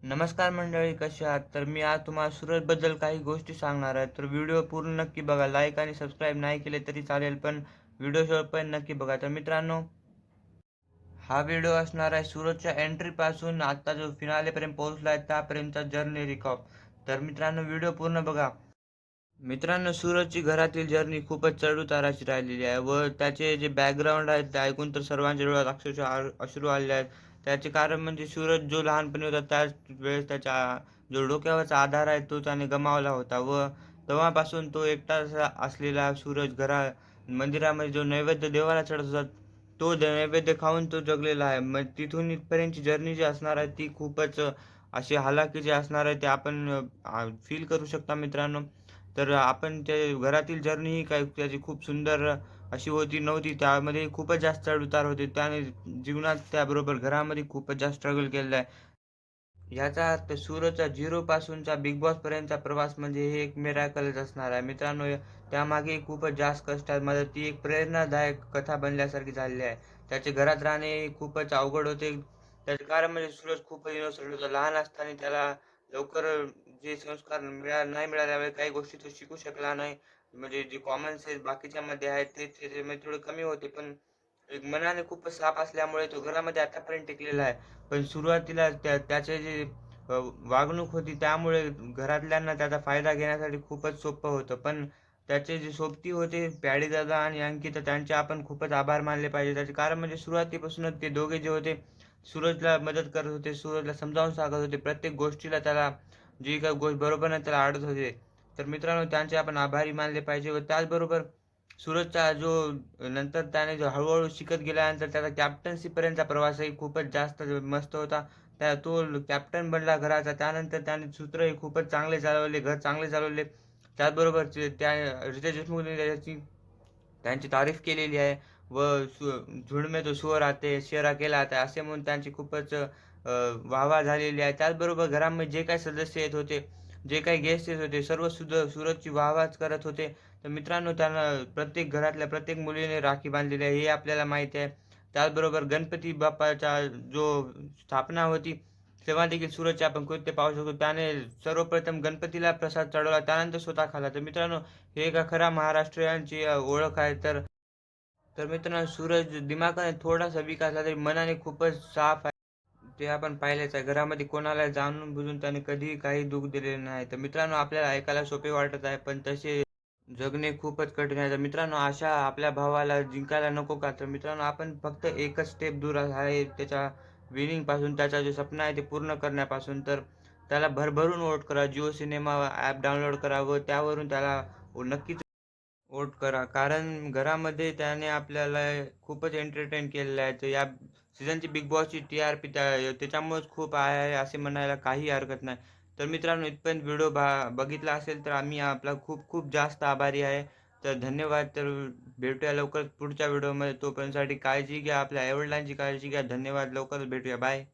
नमस्कार मंडळी, कसे आहात? तर मी आज तुम्हाला सूरजबद्दल काही गोष्टी सांगणार आहे. तर व्हिडिओ पूर्ण नक्की बघा. लाईक आणि सबस्क्राईब नाही केले तरी चालेल, पण व्हिडिओ शेवटपर्यंत नक्की बघा. तर मित्रांनो, हा व्हिडिओ असणार आहे सूरजच्या एंट्रीपासून आता जो फिनालेपर्यंत पोहोचला आहे त्यापर्यंतचा जर्नी रिकॉप. तर मित्रांनो, व्हिडिओ पूर्ण बघा. मित्रांनो, सूरजची घरातील जर्नी खूपच चढ-उताराची राहिलेली आहे व त्याचे जे बॅकग्राऊंड आहे ते ऐकून तर सर्वांच्या डोळ्यात अक्षरशः अश्रू आलेले आहेत. त्याचे कारण म्हणजे सूरज जो लहानपणी होता त्याच वेळेस त्याच्या जो डोक्यावरचा आधार आहे तो त्याने गमावला होता व तेव्हापासून तो एकटाच असलेला सूरज मंदिरामध्ये जो नैवेद्य देवाला चढत होता, तो नैवेद्य खाऊन तो जगलेला आहे. मग तिथून इथपर्यंतची जर्नी जी असणार आहे ती खूपच अशी हालाखीची असणार आहे ते आपण फील करू शकता मित्रांनो. तर आपण ते घरातील जर्नी ही काही त्याची खूप सुंदर अशी होती नव्हती. त्यामध्ये खूपच जास्त चढ-उतार होते. त्याने जीवनात त्याबरोबर घरामध्ये खूपच जास्त स्ट्रगल केलेला आहे. याचा अर्थ सूरजचा 0 पासूनचा बिग बॉसपर्यंतचा प्रवास म्हणजे हे एक मिराकलच असणार आहे. मित्रांनो, त्यामागे खूपच जास्त कष्ट आहेत. मला ती एक प्रेरणादायक कथा बनल्यासारखी झालेली आहे. त्याचे घरात राहणे खूपच अवघड होते. त्याचे कारण म्हणजे सूरज खूपच इनोसंट होता. लहान असताना त्याला लवकर जे संस्कार नाही मिळाल्यामुळे काही गोष्टी तो शिकू शकला नाही. म्हणजे जे कॉमन सेन्स बाकीच्यामध्ये आहेत ते त्याच्यामध्ये थोडे कमी होते. पण एक मनाने खूपच साफ असल्यामुळे तो घरामध्ये आतापर्यंत टिकलेला आहे. पण सुरुवातीला त्याचे जे वागणूक होती त्यामुळे घरातल्यांना त्याचा फायदा घेण्यासाठी खूपच सोपं होतं. पण त्याचे जे सोबती होते प्याडेदादा आणि अंकिता त्यांचे आपण खूपच आभार मानले पाहिजे. त्याचे कारण म्हणजे सुरुवातीपासूनच ते दोघे जे होते सूरजला मदत करत होते. सूरजला समजावून सांगत होते. प्रत्येक गोष्टीला त्याला जी काही गोष्ट बरोबर नाही त्याला अडत होते. तर मित्रांनो, त्यांचे आपण आभारी मानले पाहिजे व त्याचबरोबर सूरजचा जो नंतर त्याने जो हळू शिकत गेल्यानंतर त्याचा कॅप्टन्सीपर्यंतचा प्रवासही खूपच जास्त मस्त होता. तो कॅप्टन बनला घराचा. त्यानंतर त्याने सूत्रही खूपच चांगले चालवले, घर चांगले चालवले. त्याचबरोबर त्या रितेश देशमुखने त्यांची तारीफ केलेली आहे व "झुंड में तो सुअर आते, शेर अकेला आता" असे म्हणून त्यांची खूपच वाह-वाह झालेली आहे. त्याचबरोबर घरामध्ये जे काही सदस्य येत होते, जे काही गेस्ट येत होते, सर्व सूरजची वाह-वाहच करत होते. तर मित्रांनो, त्यांना प्रत्येक घरातल्या प्रत्येक मुलीने राखी बांधलेली आहे हे आपल्याला माहिती आहे. त्याचबरोबर गणपती बाप्पाचा जो स्थापना होती, तेव्हा देखील सूरजचे आपण कृत्य पाहू शकतो. त्याने सर्वप्रथम गणपतीला प्रसाद चढवला, त्यानंतर स्वतः खाल्ला. तर मित्रांनो, हे एका खऱ्या महाराष्ट्रीयांची ओळख आहे. तर तर मित्रांनो, सूरज दिमागाने थोडासा वीक असला तरी मनाने खूपच साफ आहे. ते आपण पाहिलेच आहे. घरामध्ये कोणाला जाणून-बुजून त्याने कधीही काही दुःख दिलेलं नाही. तर मित्रांनो, आपल्याला ऐकायला सोपे वाटत आहे, पण तसे जगणे खूपच कठीण आहे. तर मित्रांनो, अशा आपल्या भावाला जिंकायला नको का? तर मित्रांनो, आपण फक्त एकच स्टेप दूर आहे त्याच्या विनिंगपासून, त्याचा जो स्वप्न आहे ते पूर्ण करण्यापासून. तर त्याला भरभरून वोट करा. जिओ सिनेमा ॲप डाउनलोड करा व त्यावरून त्याला नक्कीच वोट करा. कारण घरामध्ये त्याने आपल्याला खूपच एंटरटेन केलेलं आहे. तर या सीझनची बिग बॉसची टी-आर-पी त्याच्यामुळेच खूप आहे असे म्हणायला काही हरकत नाही. तर मित्रांनो, इथपर्यंत व्हिडिओ बघितला असेल तर आम्ही आपला खूप खूप जास्त आभारी आहे. तर धन्यवाद. तर भेटूया लवकरच पुढच्या व्हिडिओमध्ये. तोपर्यंतसाठी काळजी घ्या. आपल्या आई काळजी घ्या. धन्यवाद. लवकरच भेटूया. बाय.